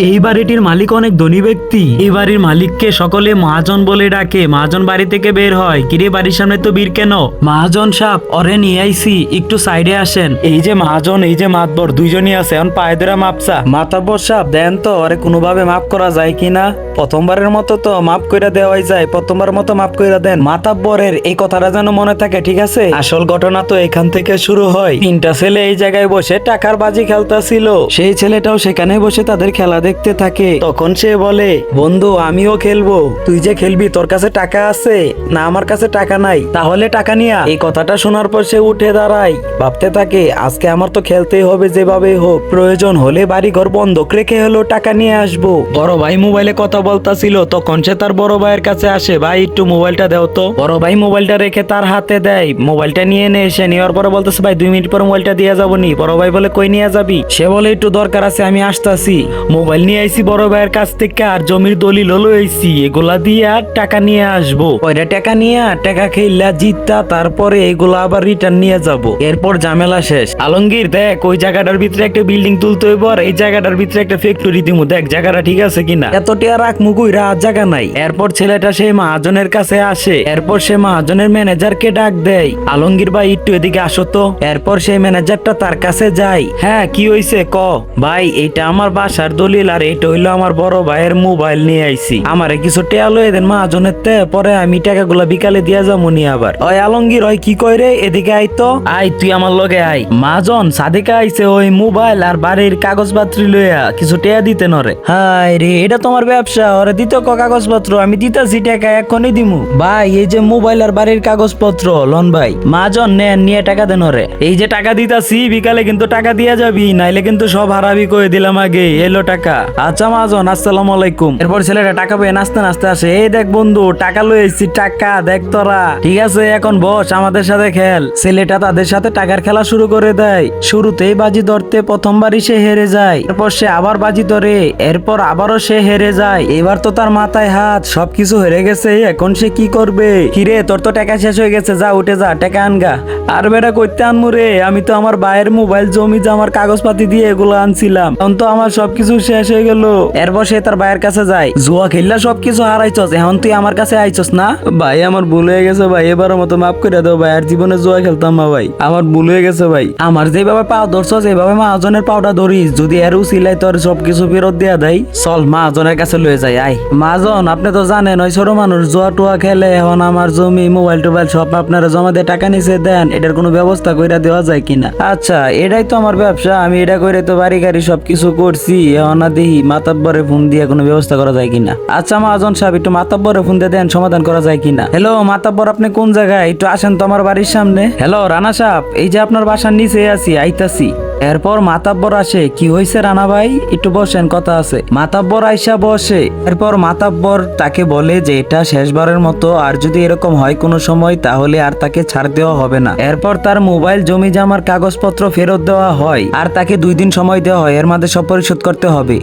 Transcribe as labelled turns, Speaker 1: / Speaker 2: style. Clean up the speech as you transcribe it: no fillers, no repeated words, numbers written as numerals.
Speaker 1: এই বাড়িটির মালিক অনেক ধনী ব্যক্তি। এই বাড়ির মালিককে সকলে মহাজন বলে ডাকে। মহাজন বাড়ি থেকে বের হয়, কিরে বাড়ির সামনে তো বীর কেন? মহাজন সাহেব, ওরে নিয়ে আইছি, একটু সাইডে আসেন। এই যে মহাজন, এই যে মাতবর, দুইজনই আছে। এখন পায়ে ধরে মাপসা। মাতবর সাহেব দেন তো, ওরে কোনোভাবে মাফ করা যায় কিনা? প্রথমবারের মতো তো মাফ কইরা দেওয়াই যায়, প্রথমবারের মতো মাফ কইরা দেন। মাতাব্বরের এই কথাটা যেন মনে থাকে, ঠিক আছে? আসল ঘটনা তো এখান থেকে শুরু হয়। তিনটা ছেলে এই জায়গায় বসে টাকার বাজি খেলতেছিল। সেই ছেলেটাও সেখানে বসে তাদের খেলা দেখতে থাকে। তখন সে বলে, বন্ধু আমিও খেলবো। তুই যে খেলবি, তোর কাছে টাকা আছে না? আমার কাছে টাকা নাই, তাহলে টাকা নিয়া। এই কথাটা শোনার পর সে উঠে দাঁড়ায়, ভাবতে থাকে আজকে আমার তো খেলতেই হবে, যেভাবেই হোক। প্রয়োজন হলে বাড়ি ঘর বন্ধক রেখে হলো টাকা নিয়ে আসবো। বড় ভাই মোবাইলে কথা বলতাছিল, তখন সে তার বড় ভাইয়ের কাছে আসে, ভাই একটু মোবাইলটা দাও তো। বড় ভাই মোবাইলটা রেখে তার হাতে দেয়। মোবাইলটা নিয়ে এসে নেওয়ার পরে বলতেছে, ভাই 2 মিনিট পর মোবাইলটা দিয়ে যাবো নি। বড় ভাই বলে, কই নিয়ে যাবি? সে বলে, একটু দরকার আছে, আমি আসতাছি। মোবাইল নিয়ে আইছি বড় ভাইয়ের কাছ থেকে, আর জমির দলিল হলো আইছি, এগুলা দিয়ে আর টাকা নিয়ে আসবো। ওইটা টাকা নিয়ে টাকা খেললা জিততা, তারপরে এগুলো আবার রিটার্ন নিয়ে যাব। এরপর ঝামেলা শেষ। আলমগীর দেখ, ওই জায়গাটার ভিতরে একটা বিল্ডিং তুলতে হইব, আর এই জায়গাটার ভিতরে একটা ফ্যাক্টরি দিমু, দেখ জায়গাটা ঠিক আছে কিনা। এতটা রাখ মুগুইরা আর জায়গা নাই। এরপর ছেলেটা সেই মহাজনের কাছে আসে। এরপর সে মহাজনের ম্যানেজারকে ডাক দেয়, আলমগীর ভাই একটু এদিকে আসো তো। এরপর সেই ম্যানেজারটা তার কাছে যায়। হ্যাঁ কি হইছে ক? ভাই এইটা আমার বাসার দলিল, আর এটা হইলো আমার বড় ভাইয়ের মোবাইল নিয়ে আইছি। আমারে কিছু টেয়া লয়ে দেন মহাজনের তে, পরে আমি টাকাগুলা বিকালে দিয়া যাবো নি আবার। ওই আলমগীর, ওই কি কই রে, এদিকে আই তো। আই তুই আমার লগে আই। মহাজন সাদিকা আইছে ওই মোবাইল আর বাড়ির কাগজপত্র লইয়া, কিছু টেয়া দিতে নরে। হাই রে, এটা তোমার ব্যবসা, ওরে দিতে কাগজপত্র, আমি দিতাছি টাকা, এখনই দিমু। ভাই এই যে মোবাইল আর বাড়ির কাগজপত্র লন ভাই। মহাজন নেন, নিয়ে টাকা দেন ওরে। এই যে টাকা দিতাছি, বিকালে কিন্তু টাকা দিয়া যাবি, নাইলে কিন্তু সব হারাবি কয়ে দিলাম আগে। এলো টাকা। আচ্ছা মহাজন, আসসালামু আলাইকুম। এরপর ছেলেটা টাকা পেয়ে নাচতে নাচতে আসে। এই দেখ বন্ধু, টাকা লয়ে এসেছি, টাকা দেখ তোরা। ঠিক আছে, এখন বস, আমাদের সাথে খেল। ছেলেটা তাদের সাথে টাকার খেলা শুরু করে দেয়। শুরুতেই বাজি ধরতে প্রথমবারই সে হেরে যায়। এরপর সে আবার বাজি ধরে, এরপর আবারও সে হেরে যায়। এবার তো তার মাথায় হাত, সবকিছু হেরে গেছে। এখন সে কি করবে? কিরে, তোর তো টাকা শেষ হয়ে গেছে, যা উঠে যা, টাকা আনগা। আর বেটা কইতে আনমু রে, আমি তো আমার ভাইয়ের মোবাইল, জমি জামার কাগজপাতি দিয়ে এগুলো আনছিলাম, এখন তো আমার সবকিছু শেষ হয়ে গেল। এরপর সে তার ভাইয়ের কাছে যায়। জুয়া খেললা সবকিছু হারাইছস, এখন তুই আমার কাছে আইছস না? ভাই আমার ভুল হয়ে গেছে ভাই, এবারের মতো মাফ করে দাও ভাই, আর জীবনে জুয়া খেলতাম না ভাই, আমার ভুল হয়ে গেছে ভাই। আমার যেভাবে পাও ধরছস, এইভাবে মহাজনের পাওটা ধরিস, যদি এর উচিলাই তোর সবকিছু ফেরত দিয়া দেয়। চল মহাজনের কাছে লয়ে যাই, আয়। মহাজন, আপনি তো জানেন ওই ছোট মানুষ জুয়া টুয়া খেলে, এখন আমার জমি মোবাইল টোবাইল সব আপনারা জমা দিয়ে টাকা নিচে দেন, এটার কোনো ব্যবস্থা কইরা দেওয়া যায় কিনা? আচ্ছা, এটাই তো আমার ব্যবসা, আমি এটা করে তো বাড়ি গাড়ি সবকিছু করছি, এখন না দেখি মাতাব্বরে ফোন দিয়ে কোনো ব্যবস্থা করা যায় কিনা। আচ্ছা মহাজন সাহেব, একটু মাতাব্বরে ফোন দিয়ে দেন, সমাধান করা যায় কিনা। হ্যালো মাতাব্বর, আপনি কোন জায়গায়? একটু আসেন তো আমার বাড়ির সামনে। হ্যালো রানা সাহেব, এই যে আপনার বাসার নিচে আছি, আইতাছি। এরপর মাতাব্বর আসে। কি হয়েছে রানা ভাই, একটু বসেন, কথা আছে। মাতাব্বর আইসা বসে। এরপর মাতাব্বর তাকে বলে যে এটা শেষবারের মতো, আর যদি এরকম হয় কোনো সময়, তাহলে আর তাকে ছাড় দেওয়া হবে না। এরপর তার মোবাইল, জমি জামার কাগজপত্র ফেরত দেওয়া হয়, আর তাকে 2 দিন সময় দেওয়া হয়, এর মধ্যে সব পরিশোধ করতে হবে।